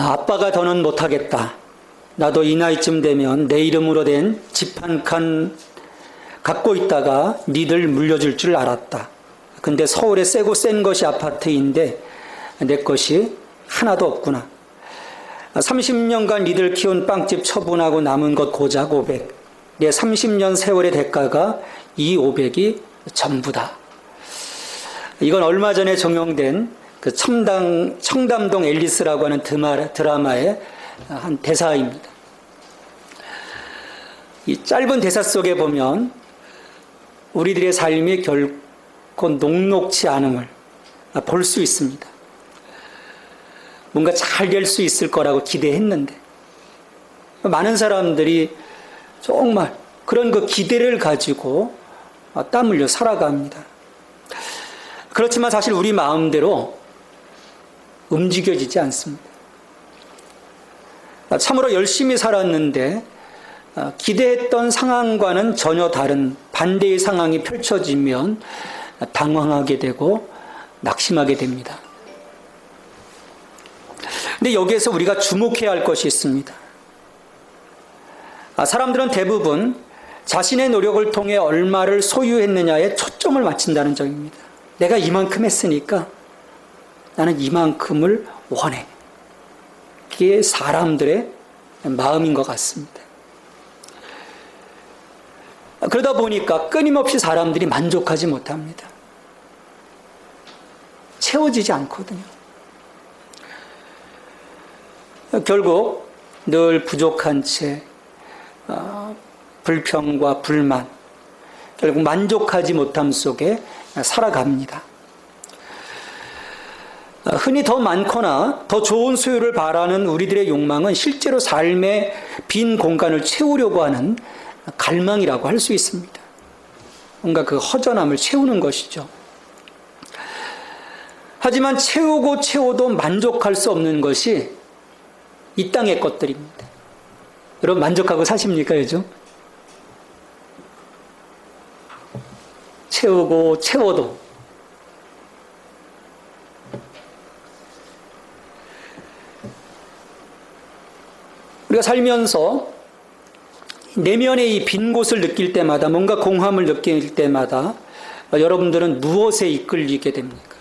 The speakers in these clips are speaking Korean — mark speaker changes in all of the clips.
Speaker 1: 아빠가 더는 못하겠다. 나도 이 나이쯤 되면 내 이름으로 된 집 한 칸 갖고 있다가 니들 물려줄 줄 알았다. 근데 서울에 세고 센 것이 아파트인데 내 것이 하나도 없구나. 30년간 니들 키운 빵집 처분하고 남은 것 고작 500. 내 30년 세월의 대가가 이 500이 전부다. 이건 얼마 전에 종영된 그 청담동 앨리스라고 하는 드라마의 한 대사입니다. 이 짧은 대사 속에 보면 우리들의 삶이 결코 녹록지 않음을 볼 수 있습니다. 뭔가 잘 될 수 있을 거라고 기대했는데 많은 사람들이 정말 그런 그 기대를 가지고 땀 흘려 살아갑니다. 그렇지만 사실 우리 마음대로 움직여지지 않습니다. 참으로 열심히 살았는데 기대했던 상황과는 전혀 다른 반대의 상황이 펼쳐지면 당황하게 되고 낙심하게 됩니다. 근데 여기에서 우리가 주목해야 할 것이 있습니다. 사람들은 대부분 자신의 노력을 통해 얼마를 소유했느냐에 초점을 맞춘다는 점입니다. 내가 이만큼 했으니까 나는 이만큼을 원해. 그게 사람들의 마음인 것 같습니다. 그러다 보니까 끊임없이 사람들이 만족하지 못합니다. 채워지지 않거든요. 결국 늘 부족한 채 불평과 불만, 결국 만족하지 못함 속에 살아갑니다. 흔히 더 많거나 더 좋은 소유를 바라는 우리들의 욕망은 실제로 삶의 빈 공간을 채우려고 하는 갈망이라고 할 수 있습니다. 뭔가 그 허전함을 채우는 것이죠. 하지만 채우고 채워도 만족할 수 없는 것이 이 땅의 것들입니다. 여러분 만족하고 사십니까 요즘? 채우고 채워도 우리가 살면서 내면의 이 빈 곳을 느낄 때마다 뭔가 공허함을 느낄 때마다 여러분들은 무엇에 이끌리게 됩니까?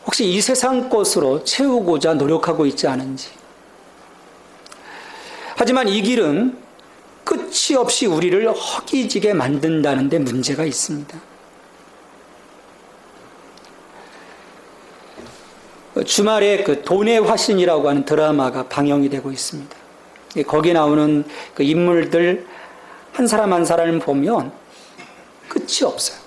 Speaker 1: 혹시 이 세상 것으로 채우고자 노력하고 있지 않은지. 하지만 이 길은 끝이 없이 우리를 허기지게 만든다는 데 문제가 있습니다. 주말에 그 돈의 화신이라고 하는 드라마가 방영이 되고 있습니다. 거기에 나오는 그 인물들 한 사람 한 사람을 보면 끝이 없어요.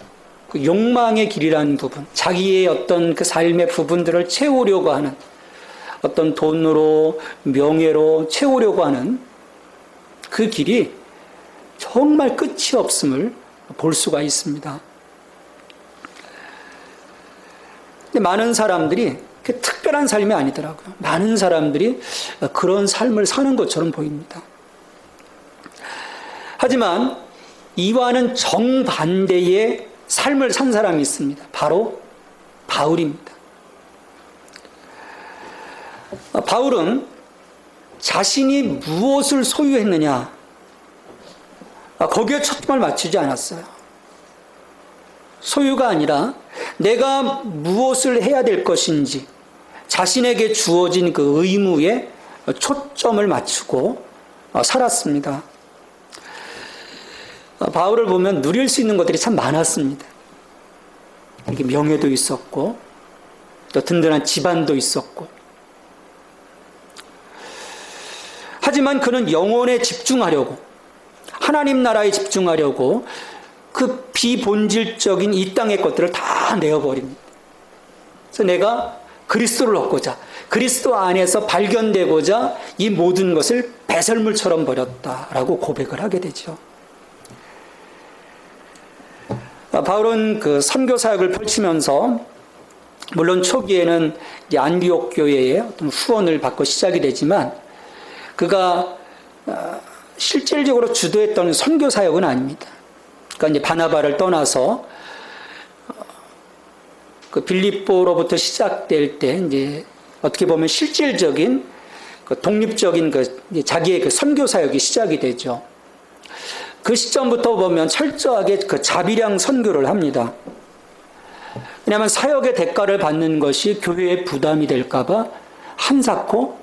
Speaker 1: 그 욕망의 길이라는 부분, 자기의 어떤 그 삶의 부분들을 채우려고 하는 어떤 돈으로, 명예로 채우려고 하는 그 길이 정말 끝이 없음을 볼 수가 있습니다. 근데 많은 사람들이 그 특별한 삶이 아니더라고요. 많은 사람들이 그런 삶을 사는 것처럼 보입니다. 하지만 이와는 정반대의 삶을 산 사람이 있습니다. 바로 바울입니다. 바울은 자신이 무엇을 소유했느냐, 거기에 초점을 맞추지 않았어요. 소유가 아니라 내가 무엇을 해야 될 것인지 자신에게 주어진 그 의무에 초점을 맞추고 살았습니다. 바울을 보면 누릴 수 있는 것들이 참 많았습니다. 이게 명예도 있었고 또 든든한 집안도 있었고, 하지만 그는 영혼에 집중하려고, 하나님 나라에 집중하려고 그 비본질적인 이 땅의 것들을 다 내어버립니다. 그래서 내가 그리스도를 얻고자, 그리스도 안에서 발견되고자 이 모든 것을 배설물처럼 버렸다라고 고백을 하게 되죠. 바울은 그 선교 사역을 펼치면서 물론 초기에는 안디옥 교회의 어떤 후원을 받고 시작이 되지만 그가 실질적으로 주도했던 선교 사역은 아닙니다. 그러니까 이제 바나바를 떠나서 그 빌립보로부터 시작될 때 이제 어떻게 보면 실질적인 그 독립적인 자기의 그 선교 사역이 시작이 되죠. 그 시점부터 보면 철저하게 그 자비량 선교를 합니다. 왜냐하면 사역의 대가를 받는 것이 교회의 부담이 될까봐 한사코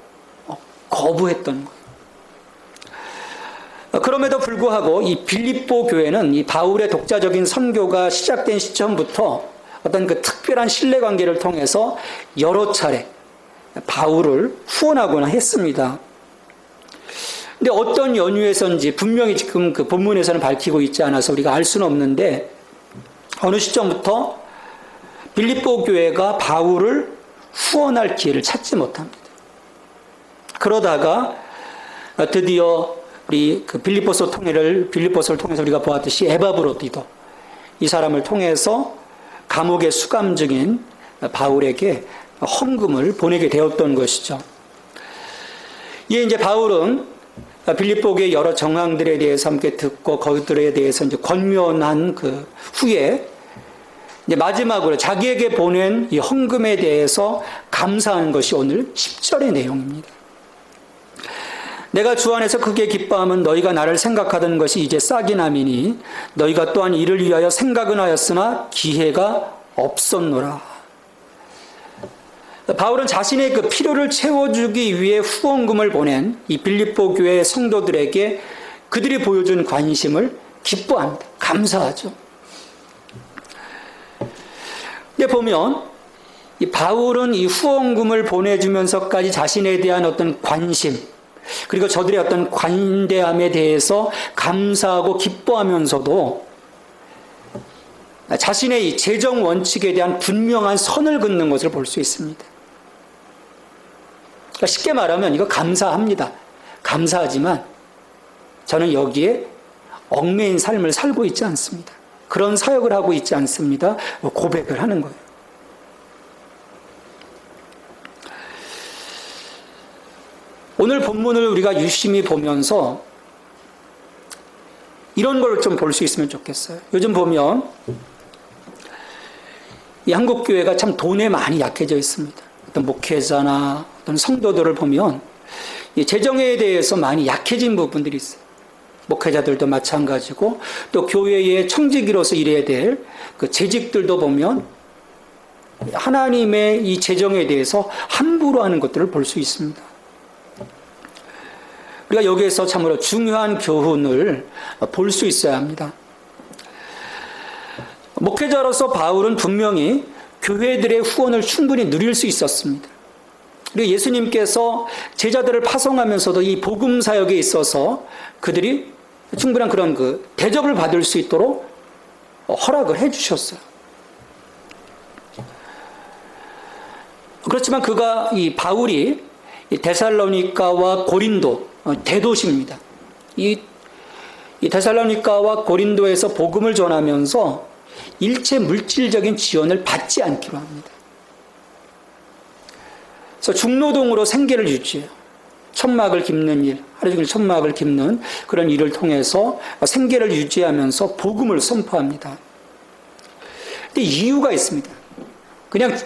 Speaker 1: 거부했던 거예요. 그럼에도 불구하고 이 빌립보 교회는 이 바울의 독자적인 선교가 시작된 시점부터 어떤 그 특별한 신뢰관계를 통해서 여러 차례 바울을 후원하거나 했습니다. 근데 어떤 연유에서인지 분명히 지금 그 본문에서는 밝히고 있지 않아서 우리가 알 수는 없는데 어느 시점부터 빌립보 교회가 바울을 후원할 기회를 찾지 못합니다. 그러다가 드디어 우리 그 빌립보서를 통해서 우리가 보았듯이 에바브로디도 이 사람을 통해서 감옥에 수감 중인 바울에게 헌금을 보내게 되었던 것이죠. 이에 이제 바울은 빌립보의 여러 정황들에 대해서 함께 듣고 거기들에 대해서 이제 권면한 그 후에 이제 마지막으로 자기에게 보낸 이 헌금에 대해서 감사하는 것이 오늘 10절의 내용입니다. 내가 주 안에서 크게 기뻐함은 너희가 나를 생각하던 것이 이제 싹이 남이니 너희가 또한 이를 위하여 생각은 하였으나 기회가 없었노라. 바울은 자신의 그 필요를 채워주기 위해 후원금을 보낸 이 빌립보 교회 성도들에게 그들이 보여준 관심을 기뻐합니다. 감사하죠. 근데 보면 이 바울은 이 후원금을 보내주면서까지 자신에 대한 어떤 관심 그리고 저들의 어떤 관대함에 대해서 감사하고 기뻐하면서도 자신의 이 재정 원칙에 대한 분명한 선을 긋는 것을 볼 수 있습니다. 그러니까 쉽게 말하면 이거 감사합니다. 감사하지만 저는 여기에 얽매인 삶을 살고 있지 않습니다. 그런 사역을 하고 있지 않습니다. 고백을 하는 거예요. 오늘 본문을 우리가 유심히 보면서 이런 걸 좀 볼 수 있으면 좋겠어요. 요즘 보면 이 한국 교회가 참 돈에 많이 약해져 있습니다. 어떤 목회자나 어떤 성도들을 보면 이 재정에 대해서 많이 약해진 부분들이 있어요. 목회자들도 마찬가지고 또 교회의 청지기로서 일해야 될 그 재직들도 보면 하나님의 이 재정에 대해서 함부로 하는 것들을 볼 수 있습니다. 우리가 여기에서 참으로 중요한 교훈을 볼 수 있어야 합니다. 목회자로서 바울은 분명히 교회들의 후원을 충분히 누릴 수 있었습니다. 그리고 예수님께서 제자들을 파송하면서도 이 복음 사역에 있어서 그들이 충분한 그런 그 대접을 받을 수 있도록 허락을 해 주셨어요. 그렇지만 이 바울이 이 데살로니가와 고린도 대도시입니다. 이 데살로니가와 고린도에서 복음을 전하면서 일체 물질적인 지원을 받지 않기로 합니다. 그래서 중노동으로 생계를 유지해요. 천막을 깁는 일, 하루 종일 천막을 깁는 그런 일을 통해서 생계를 유지하면서 복음을 선포합니다. 근데 이유가 있습니다. 그냥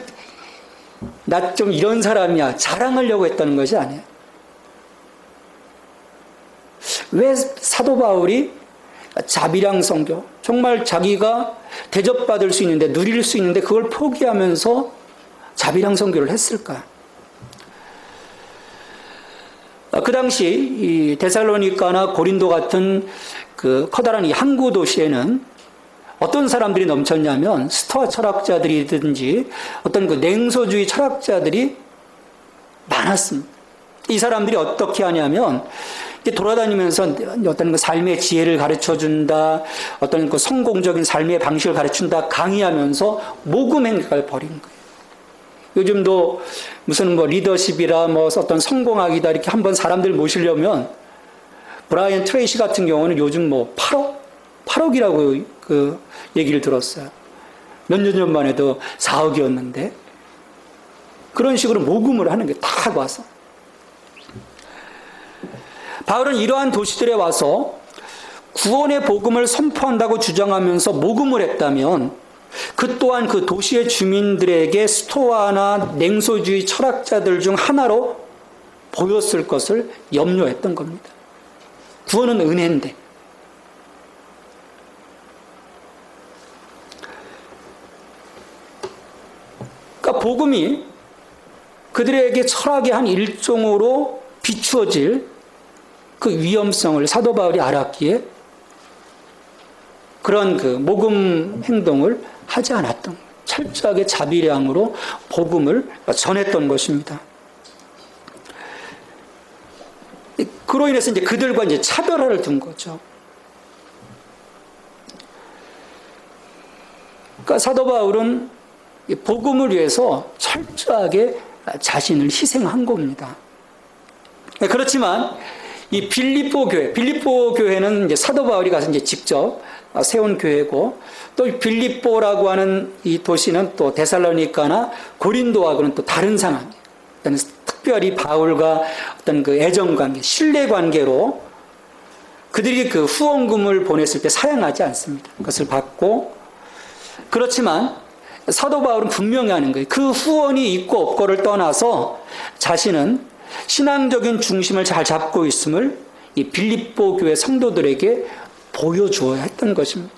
Speaker 1: 나 좀 이런 사람이야 자랑하려고 했다는 것이 아니에요. 왜 사도 바울이 자비량 선교, 정말 자기가 대접받을 수 있는데 누릴 수 있는데 그걸 포기하면서 자비량 선교를 했을까? 그 당시 이 데살로니가나 고린도 같은 그 커다란 이 항구 도시에는 어떤 사람들이 넘쳤냐면 스토아 철학자들이든지 어떤 그 냉소주의 철학자들이 많았습니다. 이 사람들이 어떻게 하냐면 돌아다니면서 어떤 그 삶의 지혜를 가르쳐 준다, 어떤 그 성공적인 삶의 방식을 가르친다 강의하면서 모금 행각을 벌이는 거예요. 요즘도 무슨 뭐 리더십이라 뭐 어떤 성공학이다 이렇게 한번 사람들 모시려면 브라이언 트레이시 같은 경우는 요즘 뭐 8억이라고 그 얘기를 들었어요. 몇 년 전만 해도 4억이었는데 그런 식으로 모금을 하는 게 다 와서 바울은 이러한 도시들에 와서 구원의 복음을 선포한다고 주장하면서 모금을 했다면 그 또한 그 도시의 주민들에게 스토아나 냉소주의 철학자들 중 하나로 보였을 것을 염려했던 겁니다. 구원은 은혜인데. 그러니까 복음이 그들에게 철학의 한 일종으로 비추어질 그 위험성을 사도 바울이 알았기에 그런 그 모금 행동을 하지 않았던 거예요. 철저하게 자비량으로 복음을 전했던 것입니다. 그로 인해서 이제 그들과 이제 차별화를 둔 거죠. 그러니까 사도 바울은 복음을 위해서 철저하게 자신을 희생한 겁니다. 그렇지만 이 빌립보 교회는 이제 사도 바울이 가서 이제 직접 세운 교회고, 또 빌립보라고 하는 이 도시는 또 데살로니가나 고린도하고는 또 다른 상황이에요. 특별히 바울과 어떤 그 애정관계, 신뢰관계로 그들이 그 후원금을 보냈을 때 사양하지 않습니다. 그것을 받고, 그렇지만 사도 바울은 분명히 하는 거예요. 그 후원이 있고 없고를 떠나서 자신은 신앙적인 중심을 잘 잡고 있음을 이 빌립보 교회 성도들에게 보여주어야 했던 것입니다.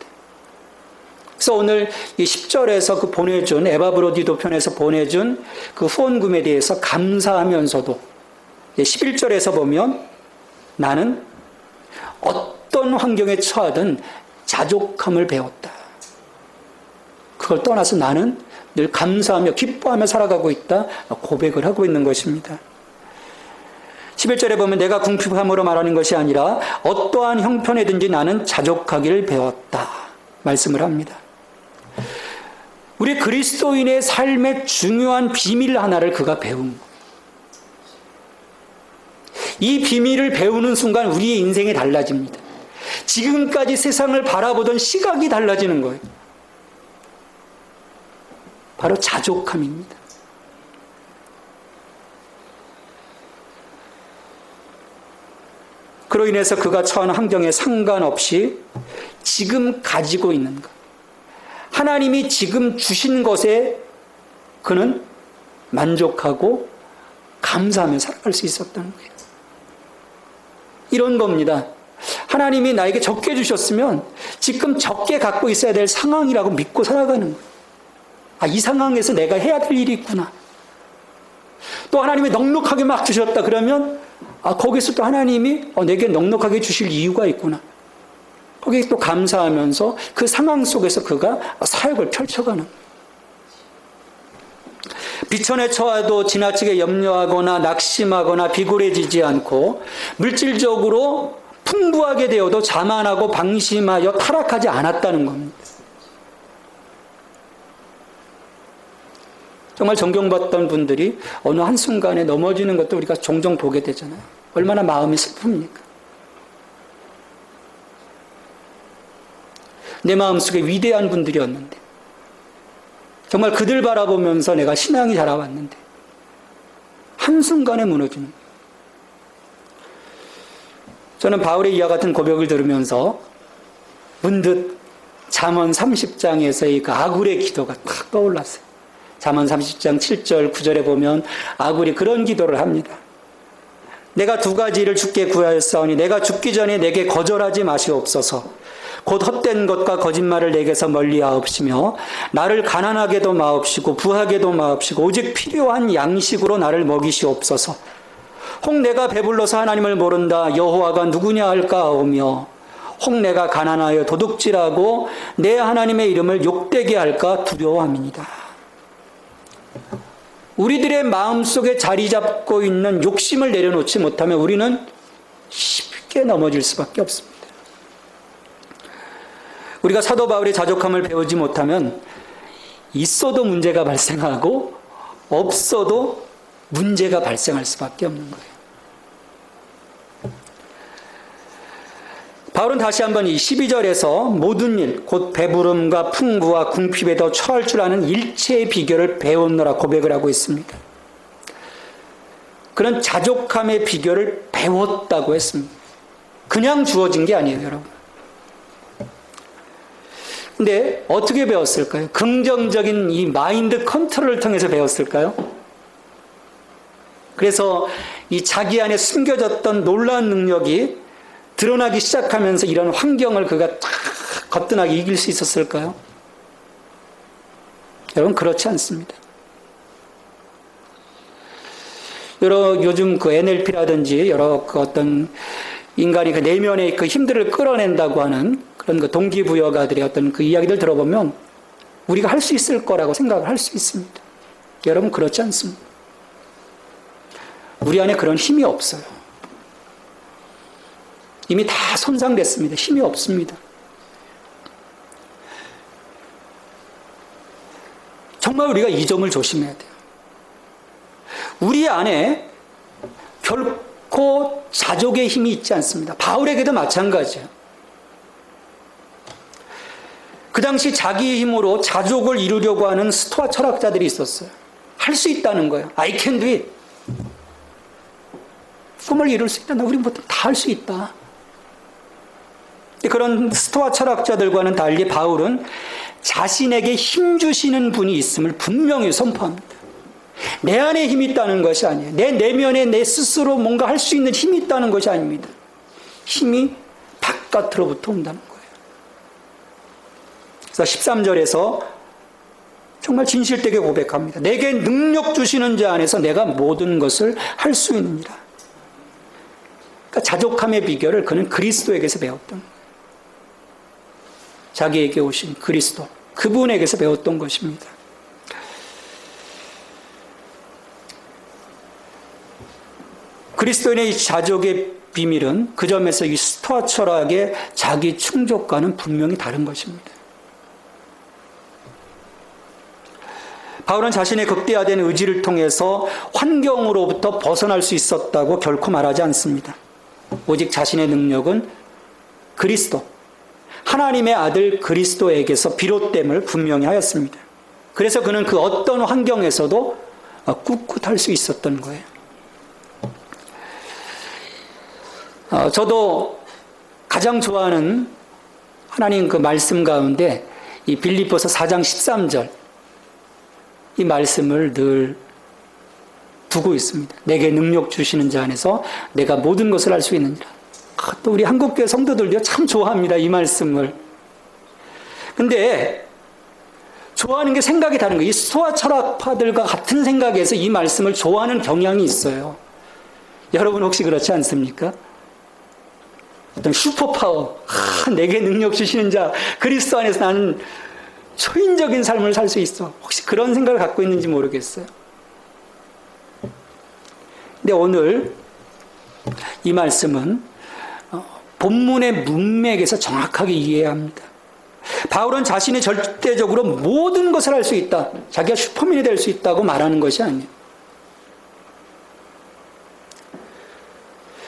Speaker 1: 그래서 오늘 이 10절에서 그 보내준 에바브로디도 편에서 보내준 그 후원금에 대해서 감사하면서도 11절에서 보면 나는 어떤 환경에 처하든 자족함을 배웠다. 그걸 떠나서 나는 늘 감사하며 기뻐하며 살아가고 있다. 고백을 하고 있는 것입니다. 11절에 보면 내가 궁핍함으로 말하는 것이 아니라 어떠한 형편에든지 나는 자족하기를 배웠다. 말씀을 합니다. 우리 그리스도인의 삶의 중요한 비밀 하나를 그가 배운 거예요. 이 비밀을 배우는 순간 우리의 인생이 달라집니다. 지금까지 세상을 바라보던 시각이 달라지는 거예요. 바로 자족함입니다. 그로 인해서 그가 처한 환경에 상관없이 지금 가지고 있는 것, 하나님이 지금 주신 것에 그는 만족하고 감사하며 살아갈 수 있었던 거예요. 이런 겁니다. 하나님이 나에게 적게 주셨으면 지금 적게 갖고 있어야 될 상황이라고 믿고 살아가는 거예요. 아, 이 상황에서 내가 해야 될 일이 있구나. 또 하나님이 넉넉하게 막 주셨다 그러면 거기서 또 하나님이 내게 넉넉하게 주실 이유가 있구나. 거기에 또 감사하면서 그 상황 속에서 그가 사역을 펼쳐가는 거예요. 비천에 처해도 지나치게 염려하거나 낙심하거나 비굴해지지 않고 물질적으로 풍부하게 되어도 자만하고 방심하여 타락하지 않았다는 겁니다. 정말 존경받던 분들이 어느 한순간에 넘어지는 것도 우리가 종종 보게 되잖아요. 얼마나 마음이 슬픕니까? 내 마음속에 위대한 분들이었는데, 정말 그들 바라보면서 내가 신앙이 자라왔는데 한순간에 무너지는 거예요. 저는 바울의 이와 같은 고백을 들으면서 문득 잠언 30장에서의 그 아굴의 기도가 탁 떠올랐어요. 잠언 30장 7절 9절에 보면 아굴이 그런 기도를 합니다. 내가 두 가지를 주께 구하였사오니 내가 죽기 전에 내게 거절하지 마시옵소서. 곧 헛된 것과 거짓말을 내게서 멀리하옵시며 나를 가난하게도 마옵시고 부하게도 마옵시고 오직 필요한 양식으로 나를 먹이시옵소서. 혹 내가 배불러서 하나님을 모른다 여호와가 누구냐 할까하오며 혹 내가 가난하여 도둑질하고 내 하나님의 이름을 욕되게 할까 두려워함이니이다. 우리들의 마음속에 자리 잡고 있는 욕심을 내려놓지 못하면 우리는 쉽게 넘어질 수밖에 없습니다. 우리가 사도 바울의 자족함을 배우지 못하면 있어도 문제가 발생하고 없어도 문제가 발생할 수밖에 없는 거예요. 바울은 다시 한번 이 12절에서 모든 일, 곧 배부름과 풍부와 궁핍에도 처할 줄 아는 일체의 비결을 배웠노라 고백을 하고 있습니다. 그런 자족함의 비결을 배웠다고 했습니다. 그냥 주어진 게 아니에요, 여러분. 근데 어떻게 배웠을까요? 긍정적인 이 마인드 컨트롤을 통해서 배웠을까요? 그래서 이 자기 안에 숨겨졌던 놀라운 능력이 드러나기 시작하면서 이런 환경을 그가 탁 거뜬하게 이길 수 있었을까요? 여러분, 그렇지 않습니다. 여러 요즘 그 NLP라든지 여러 그 어떤 인간이 그 내면의 그 힘들을 끌어낸다고 하는 그런 그 동기부여가들의 어떤 그 이야기들 들어보면 우리가 할 수 있을 거라고 생각을 할 수 있습니다. 여러분, 그렇지 않습니다. 우리 안에 그런 힘이 없어요. 이미 다 손상됐습니다. 힘이 없습니다. 정말 우리가 이 점을 조심해야 돼요. 우리 안에 결코 자족의 힘이 있지 않습니다. 바울에게도 마찬가지예요. 그 당시 자기의 힘으로 자족을 이루려고 하는 스토아 철학자들이 있었어요. 할 수 있다는 거예요. I can do it. 꿈을 이룰 수 있다. 우리 다 할 수 있다. 그런 스토아 철학자들과는 달리 바울은 자신에게 힘 주시는 분이 있음을 분명히 선포합니다. 내 안에 힘이 있다는 것이 아니에요. 내 내면에 내 스스로 뭔가 할 수 있는 힘이 있다는 것이 아닙니다. 힘이 바깥으로부터 온다는 거예요. 그래서 13절에서 정말 진실되게 고백합니다. 내게 능력 주시는 자 안에서 내가 모든 것을 할 수 있느니라. 그러니까 자족함의 비결을 그는 그리스도에게서 배웠던 거예요. 자기에게 오신 그리스도, 그분에게서 배웠던 것입니다. 그리스도인의 이 자족의 비밀은 그 점에서 이 스토아 철학의 자기 충족과는 분명히 다른 것입니다. 바울은 자신의 극대화된 의지를 통해서 환경으로부터 벗어날 수 있었다고 결코 말하지 않습니다. 오직 자신의 능력은 그리스도, 하나님의 아들 그리스도에게서 비롯됨을 분명히 하였습니다. 그래서 그는 그 어떤 환경에서도 꿋꿋할 수 있었던 거예요. 저도 가장 좋아하는 하나님 그 말씀 가운데 이 빌립보서 4장 13절 이 말씀을 늘 두고 있습니다. 내게 능력 주시는 자 안에서 내가 모든 것을 할 수 있느니라. 또 우리 한국교회 성도들도 참 좋아합니다. 이 말씀을. 근데 좋아하는 게 생각이 다른 거예요. 이 스토아 철학파들과 같은 생각에서 이 말씀을 좋아하는 경향이 있어요. 여러분 혹시 그렇지 않습니까? 어떤 슈퍼파워, 내게 능력 주시는 자, 그리스도 안에서 나는 초인적인 삶을 살 수 있어. 혹시 그런 생각을 갖고 있는지 모르겠어요. 근데 오늘 이 말씀은 본문의 문맥에서 정확하게 이해해야 합니다. 바울은 자신이 절대적으로 모든 것을 할 수 있다. 자기가 슈퍼맨이 될 수 있다고 말하는 것이 아니에요.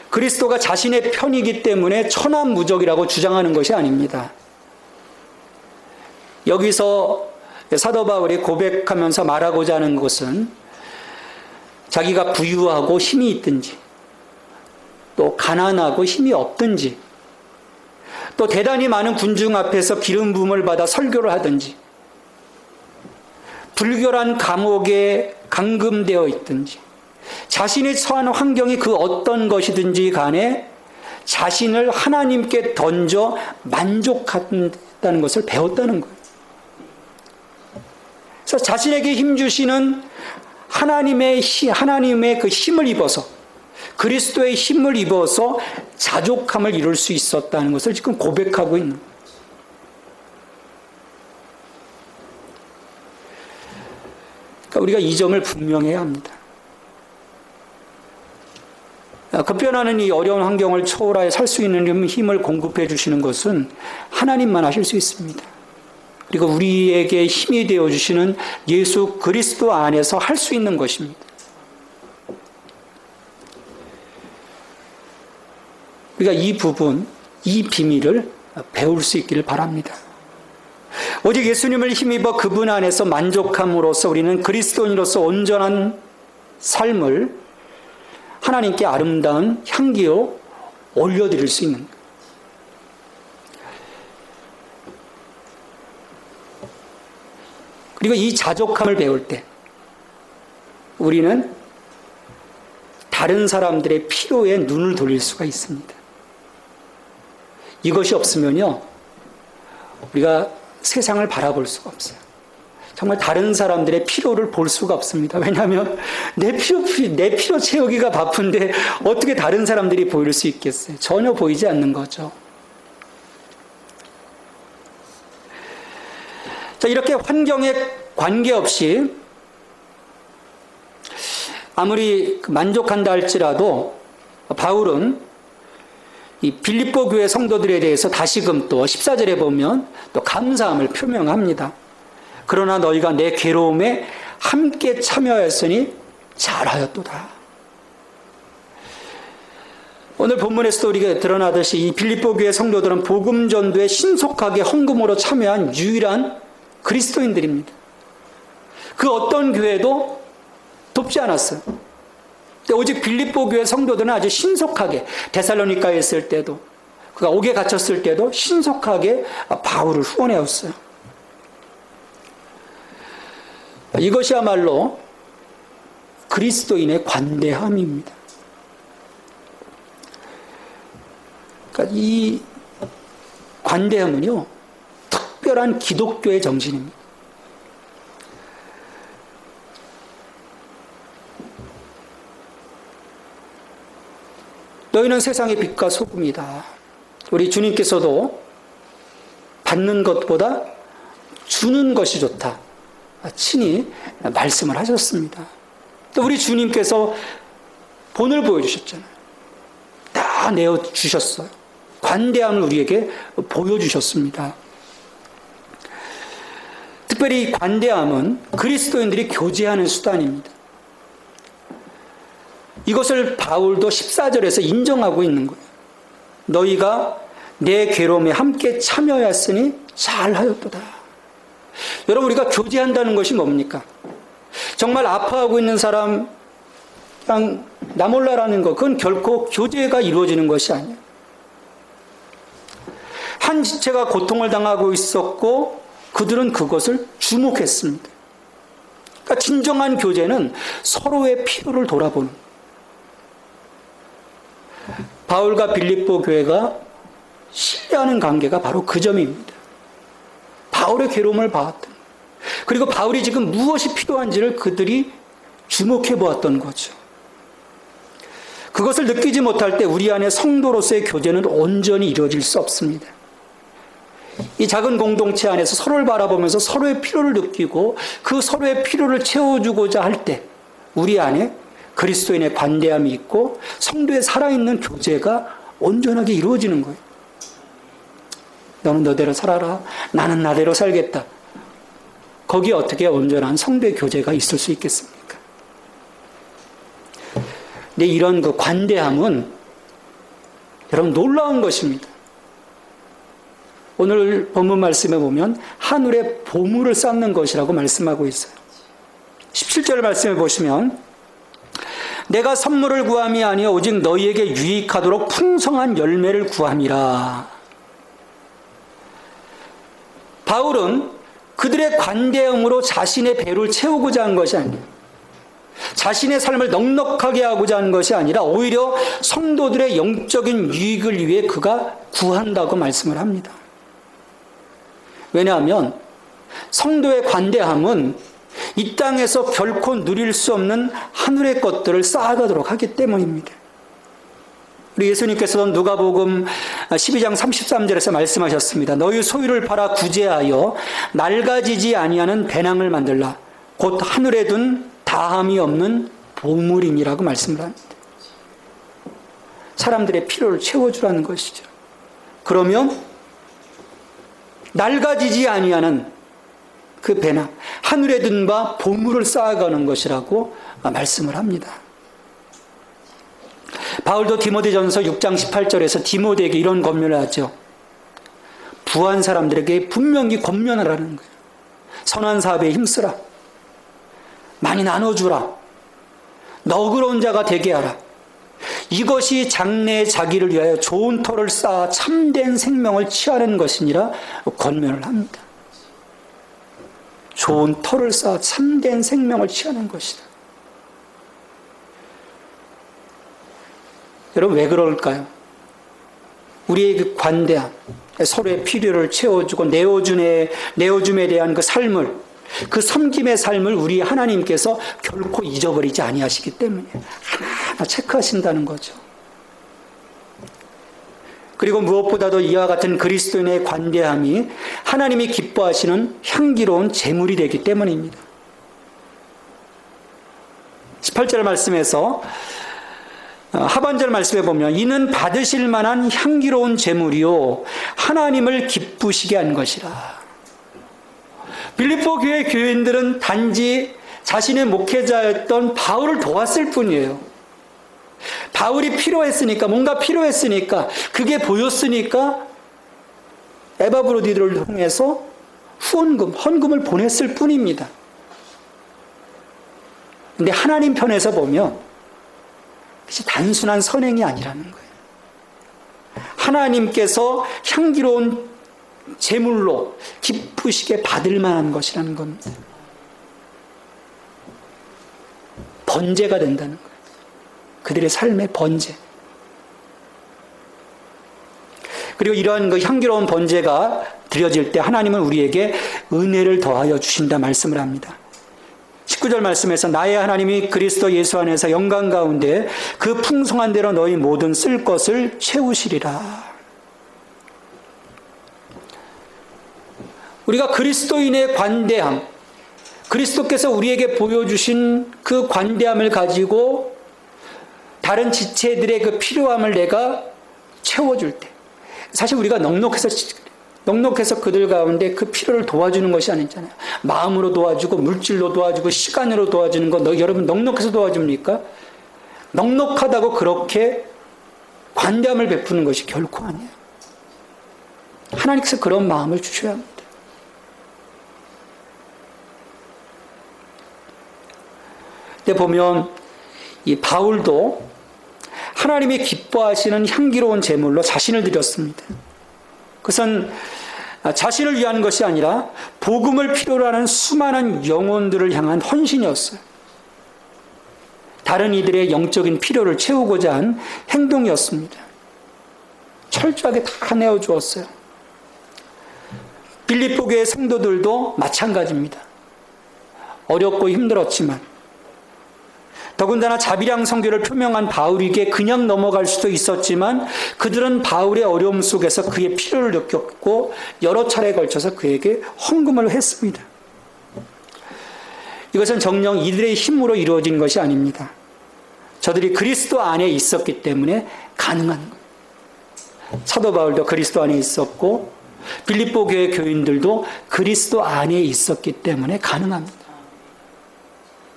Speaker 1: 그리스도가 자신의 편이기 때문에 천하무적이라고 주장하는 것이 아닙니다. 여기서 사도 바울이 고백하면서 말하고자 하는 것은 자기가 부유하고 힘이 있든지 또 가난하고 힘이 없든지 또 대단히 많은 군중 앞에서 기름 부음을 받아 설교를 하든지 불결한 감옥에 감금되어 있든지 자신이 처한 환경이 그 어떤 것이든지 간에 자신을 하나님께 던져 만족한다는 것을 배웠다는 거예요. 그래서 자신에게 힘 주시는 하나님의 그 힘을 입어서 그리스도의 힘을 입어서 자족함을 이룰 수 있었다는 것을 지금 고백하고 있는 거예요. 그러니까 우리가 이 점을 분명해야 합니다. 급변하는 이 어려운 환경을 초월하여 살 수 있는 힘을 공급해 주시는 것은 하나님만 하실 수 있습니다. 그리고 우리에게 힘이 되어 주시는 예수 그리스도 안에서 할 수 있는 것입니다. 우리가 이 부분, 이 비밀을 배울 수 있기를 바랍니다. 오직 예수님을 힘입어 그분 안에서 만족함으로써 우리는 그리스도인으로서 온전한 삶을 하나님께 아름다운 향기로 올려드릴 수 있는 거예요. 그리고 이 자족함을 배울 때 우리는 다른 사람들의 필요에 눈을 돌릴 수가 있습니다. 이것이 없으면요, 우리가 세상을 바라볼 수가 없어요. 정말 다른 사람들의 필요를 볼 수가 없습니다. 왜냐하면 내 필요 채우기가 바쁜데 어떻게 다른 사람들이 보일 수 있겠어요? 전혀 보이지 않는 거죠. 자, 이렇게 환경에 관계없이 아무리 만족한다 할지라도 바울은 이 빌립보 교회 성도들에 대해서 다시금 또 14절에 보면 또 감사함을 표명합니다. 그러나 너희가 내 괴로움에 함께 참여하였으니 잘하였도다. 오늘 본문에서도 우리가 드러나듯이 이 빌립보 교회 성도들은 복음 전도에 신속하게 헌금으로 참여한 유일한 그리스도인들입니다. 그 어떤 교회도 돕지 않았어요. 오직 빌립보 교회 성도들은 아주 신속하게 데살로니가에 있을 때도 그가 옥에 갇혔을 때도 신속하게 바울을 후원해왔어요. 이것이야말로 그리스도인의 관대함입니다. 그러니까 이 관대함은요, 특별한 기독교의 정신입니다. 너희는 세상의 빛과 소금이다. 우리 주님께서도 받는 것보다 주는 것이 좋다, 친히 말씀을 하셨습니다. 또 우리 주님께서 본을 보여주셨잖아요. 다 내어주셨어요. 관대함을 우리에게 보여주셨습니다. 특별히 이 관대함은 그리스도인들이 교제하는 수단입니다. 이것을 바울도 14절에서 인정하고 있는 거예요. 너희가 내 괴로움에 함께 참여하였으니 잘하였도다. 여러분, 우리가 교제한다는 것이 뭡니까? 정말 아파하고 있는 사람 그냥 나 몰라라는 것, 그건 결코 교제가 이루어지는 것이 아니에요. 한 지체가 고통을 당하고 있었고 그들은 그것을 주목했습니다. 그러니까 진정한 교제는 서로의 필요를 돌아보는 거예요. 바울과 빌립보 교회가 신뢰하는 관계가 바로 그 점입니다. 바울의 괴로움을 봐왔던, 그리고 바울이 지금 무엇이 필요한지를 그들이 주목해 보았던 거죠. 그것을 느끼지 못할 때 우리 안에 성도로서의 교제는 온전히 이루어질 수 없습니다. 이 작은 공동체 안에서 서로를 바라보면서 서로의 필요를 느끼고 그 서로의 필요를 채워주고자 할 때 우리 안에 그리스도인의 관대함이 있고 성도의 살아있는 교제가 온전하게 이루어지는 거예요. 너는 너대로 살아라, 나는 나대로 살겠다. 거기에 어떻게 온전한 성도의 교제가 있을 수 있겠습니까? 근데 이런 그 관대함은 여러분 놀라운 것입니다. 오늘 본문 말씀에 보면 하늘에 보물을 쌓는 것이라고 말씀하고 있어요. 17절 말씀에 보시면 내가 선물을 구함이 아니요 오직 너희에게 유익하도록 풍성한 열매를 구함이라. 바울은 그들의 관대함으로 자신의 배를 채우고자 한 것이 아니에요. 자신의 삶을 넉넉하게 하고자 하는 것이 아니라 오히려 성도들의 영적인 유익을 위해 그가 구한다고 말씀을 합니다. 왜냐하면 성도의 관대함은 이 땅에서 결코 누릴 수 없는 하늘의 것들을 쌓아가도록 하기 때문입니다. 우리 예수님께서는 누가복음 12장 33절에서 말씀하셨습니다. 너희 소유를 팔아 구제하여 낡아지지 아니하는 배낭을 만들라. 곧 하늘에 둔 다함이 없는 보물임이라고 말씀을 합니다. 사람들의 필요를 채워주라는 것이죠. 그러면 낡아지지 아니하는 그 배낭, 하늘에 든 바 보물을 쌓아가는 것이라고 말씀을 합니다. 바울도 디모데전서 6장 18절에서 디모데에게 이런 권면을 하죠. 부한 사람들에게 분명히 권면하라는 거예요. 선한 사업에 힘쓰라. 많이 나눠주라. 너그러운 자가 되게 하라. 이것이 장래의 자기를 위하여 좋은 터를 쌓아 참된 생명을 취하는 것이니라 권면을 합니다. 좋은 터를 쌓아 참된 생명을 취하는 것이다. 여러분, 왜 그럴까요? 우리의 그 관대함, 서로의 필요를 채워주고 내어줌에 대한 그 삶을, 그 섬김의 삶을 우리 하나님께서 결코 잊어버리지 아니하시기 때문에 하나하나 체크하신다는 거죠. 그리고 무엇보다도 이와 같은 그리스도인의 관대함이 하나님이 기뻐하시는 향기로운 제물이 되기 때문입니다. 18절 말씀에서 하반절 말씀에 보면 이는 받으실 만한 향기로운 제물이요 하나님을 기쁘시게 한 것이라. 빌립보 교회 교인들은 단지 자신의 목회자였던 바울을 도왔을 뿐이에요. 바울이 필요했으니까, 뭔가 필요했으니까, 그게 보였으니까 에바브로디들을 통해서 헌금을 보냈을 뿐입니다. 근데 하나님 편에서 보면 그것이 단순한 선행이 아니라는 거예요. 하나님께서 향기로운 제물로 기쁘시게 받을 만한 것이라는 겁니다. 번제가 된다는 거예요. 그들의 삶의 번제. 그리고 이러한 그 향기로운 번제가 드려질 때 하나님은 우리에게 은혜를 더하여 주신다 말씀을 합니다. 19절 말씀에서 나의 하나님이 그리스도 예수 안에서 영광 가운데 그 풍성한 대로 너희 모든 쓸 것을 채우시리라. 우리가 그리스도인의 관대함, 그리스도께서 우리에게 보여주신 그 관대함을 가지고 다른 지체들의 그 필요함을 내가 채워줄 때, 사실 우리가 넉넉해서 그들 가운데 그 필요를 도와주는 것이 아니잖아요. 마음으로 도와주고 물질로 도와주고 시간으로 도와주는 거 여러분 넉넉해서 도와줍니까? 넉넉하다고 그렇게 관대함을 베푸는 것이 결코 아니에요. 하나님께서 그런 마음을 주셔야 합니다. 근데 보면 이 바울도 하나님이 기뻐하시는 향기로운 제물로 자신을 드렸습니다. 그것은 자신을 위한 것이 아니라 복음을 필요로 하는 수많은 영혼들을 향한 헌신이었어요. 다른 이들의 영적인 필요를 채우고자 한 행동이었습니다. 철저하게 다 내어주었어요. 빌립보 교회 성도들도 마찬가지입니다. 어렵고 힘들었지만 더군다나 자비량 선교를 표명한 바울에게 그냥 넘어갈 수도 있었지만 그들은 바울의 어려움 속에서 그의 필요를 느꼈고 여러 차례에 걸쳐서 그에게 헌금을 했습니다. 이것은 정녕 이들의 힘으로 이루어진 것이 아닙니다. 저들이 그리스도 안에 있었기 때문에 가능한 거예요. 사도 바울도 그리스도 안에 있었고 빌립보 교회 교인들도 그리스도 안에 있었기 때문에 가능합니다.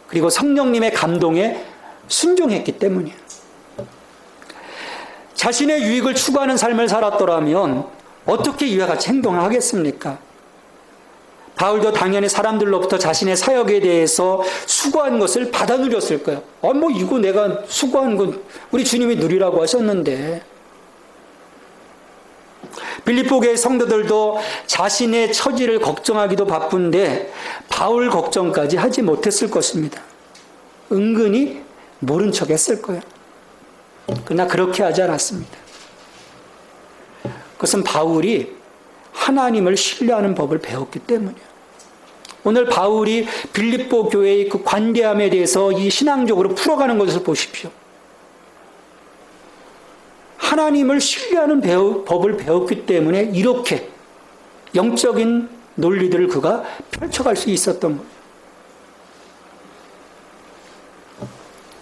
Speaker 1: 그리고 성령님의 감동에 순종했기 때문이에요. 자신의 유익을 추구하는 삶을 살았더라면 어떻게 이와 같이 행동을 하겠습니까? 바울도 당연히 사람들로부터 자신의 사역에 대해서 수고한 것을 받아 누렸을 거예요. 이거 내가 수고한 건 우리 주님이 누리라고 하셨는데. 빌립보 교회 성도들도 자신의 처지를 걱정하기도 바쁜데 바울 걱정까지 하지 못했을 것입니다. 은근히 모른 척 했을 거예요. 그러나 그렇게 하지 않았습니다. 그것은 바울이 하나님을 신뢰하는 법을 배웠기 때문이에요. 오늘 바울이 빌립보 교회의 그 관대함에 대해서 이 신앙적으로 풀어가는 것을 보십시오. 하나님을 신뢰하는 법을 배웠기 때문에 이렇게 영적인 논리들을 그가 펼쳐갈 수 있었던 거예요.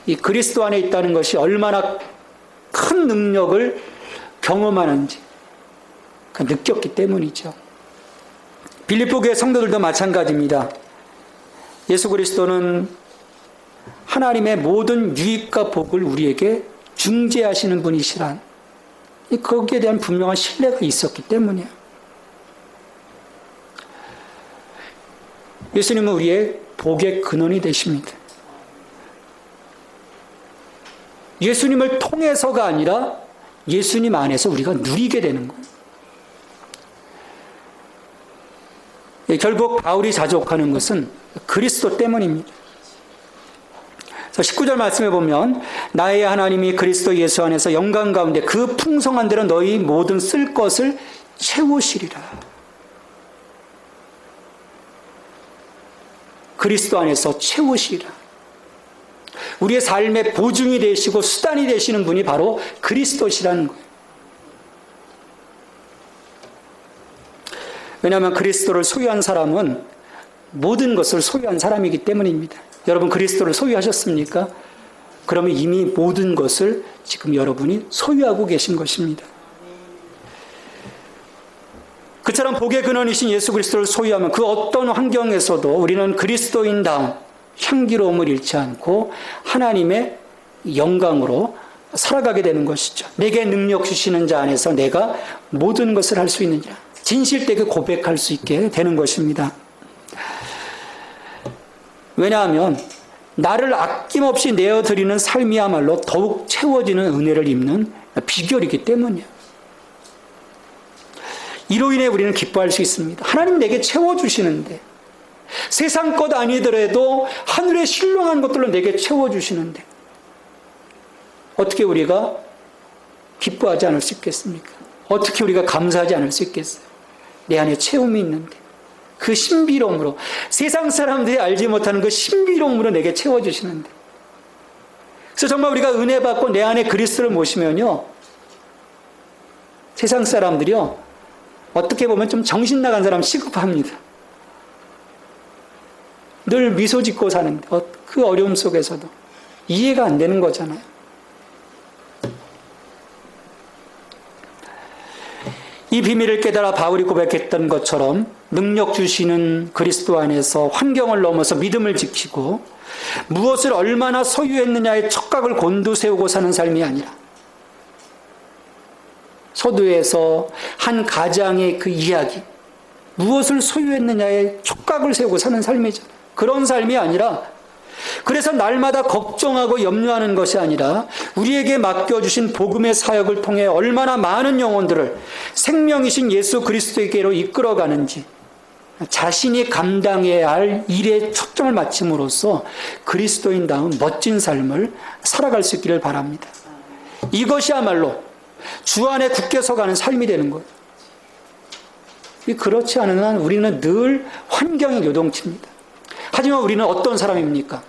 Speaker 1: 이 그리스도 안에 있다는 것이 얼마나 큰 능력을 경험하는지 느꼈기 때문이죠. 빌립보 교회 성도들도 마찬가지입니다. 예수 그리스도는 하나님의 모든 유익과 복을 우리에게 중재하시는 분이시란 거기에 대한 분명한 신뢰가 있었기 때문이에요. 예수님은 우리의 복의 근원이 되십니다. 예수님을 통해서가 아니라 예수님 안에서 우리가 누리게 되는 거예요. 결국 바울이 자족하는 것은 그리스도 때문입니다. 19절 말씀에 보면 나의 하나님이 그리스도 예수 안에서 영광 가운데 그 풍성한 대로 너희 모든 쓸 것을 채우시리라. 그리스도 안에서 채우시리라. 우리의 삶의 보증이 되시고 수단이 되시는 분이 바로 그리스도시라는 거예요. 왜냐하면 그리스도를 소유한 사람은 모든 것을 소유한 사람이기 때문입니다. 여러분 그리스도를 소유하셨습니까? 그러면 이미 모든 것을 지금 여러분이 소유하고 계신 것입니다. 그처럼 복의 근원이신 예수 그리스도를 소유하면 그 어떤 환경에서도 우리는 그리스도인다운 향기로움을 잃지 않고 하나님의 영광으로 살아가게 되는 것이죠. 내게 능력 주시는 자 안에서 내가 모든 것을 할 수 있느냐. 진실되게 고백할 수 있게 되는 것입니다. 왜냐하면 나를 아낌없이 내어드리는 삶이야말로 더욱 채워지는 은혜를 입는 비결이기 때문이에요. 이로 인해 우리는 기뻐할 수 있습니다. 하나님 내게 채워주시는데, 세상 것 아니더라도 하늘의 신령한 것들로 내게 채워주시는데 어떻게 우리가 기뻐하지 않을 수 있겠습니까? 어떻게 우리가 감사하지 않을 수 있겠어요? 내 안에 채움이 있는데 그 신비로움으로, 세상 사람들이 알지 못하는 그 신비로움으로 내게 채워주시는데, 그래서 정말 우리가 은혜 받고 내 안에 그리스도를 모시면요, 세상 사람들이요 어떻게 보면 좀 정신 나간 사람 취급합니다. 늘 미소 짓고 사는데 그 어려움 속에서도 이해가 안 되는 거잖아요. 이 비밀을 깨달아 바울이 고백했던 것처럼 능력 주시는 그리스도 안에서 환경을 넘어서 믿음을 지키고 무엇을 얼마나 소유했느냐의 촉각을 곤두세우고 사는 삶이 아니라, 서두에서 한 가장의 그 이야기, 무엇을 소유했느냐의 촉각을 세우고 사는 삶이잖아요. 그런 삶이 아니라, 그래서 날마다 걱정하고 염려하는 것이 아니라 우리에게 맡겨주신 복음의 사역을 통해 얼마나 많은 영혼들을 생명이신 예수 그리스도에게로 이끌어가는지 자신이 감당해야 할 일에 초점을 맞춤으로써 그리스도인다운 멋진 삶을 살아갈 수 있기를 바랍니다. 이것이야말로 주 안에 굳게 서가는 삶이 되는 거예요. 그렇지 않은 한 우리는 늘 환경의 요동칩니다. 하지만 우리는 어떤 사람입니까?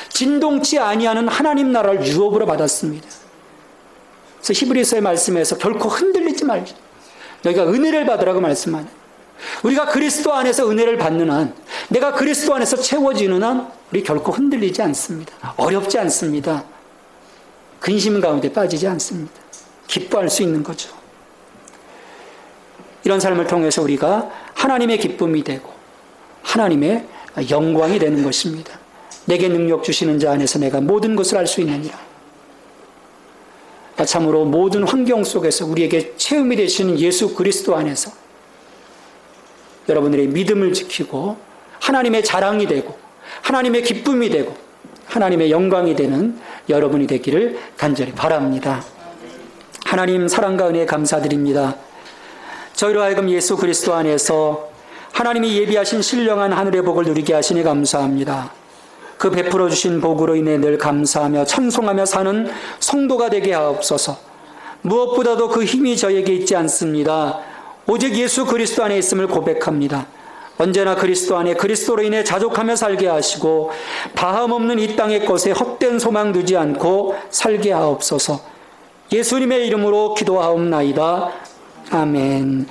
Speaker 1: 진동치 아니하는 하나님 나라를 유업으로 받았습니다. 그래서 히브리서의 말씀에서 결코 흔들리지 말지, 너희가 은혜를 받으라고 말씀하는, 우리가 그리스도 안에서 은혜를 받는 한, 내가 그리스도 안에서 채워지는 한 우리 결코 흔들리지 않습니다. 어렵지 않습니다. 근심 가운데 빠지지 않습니다. 기뻐할 수 있는 거죠. 이런 삶을 통해서 우리가 하나님의 기쁨이 되고 하나님의 영광이 되는 것입니다. 내게 능력 주시는 자 안에서 내가 모든 것을 할 수 있느니라. 참으로 모든 환경 속에서 우리에게 체험이 되시는 예수 그리스도 안에서 여러분들의 믿음을 지키고 하나님의 자랑이 되고 하나님의 기쁨이 되고 하나님의 영광이 되는 여러분이 되기를 간절히 바랍니다. 하나님 사랑과 은혜에 감사드립니다. 저희로 하여금 예수 그리스도 안에서 하나님이 예비하신 신령한 하늘의 복을 누리게 하시니 감사합니다. 그 베풀어 주신 복으로 인해 늘 감사하며 찬송하며 사는 성도가 되게 하옵소서. 무엇보다도 그 힘이 저에게 있지 않습니다. 오직 예수 그리스도 안에 있음을 고백합니다. 언제나 그리스도 안에 그리스도로 인해 자족하며 살게 하시고 다함 없는 이 땅의 것에 헛된 소망 두지 않고 살게 하옵소서. 예수님의 이름으로 기도하옵나이다. 아멘.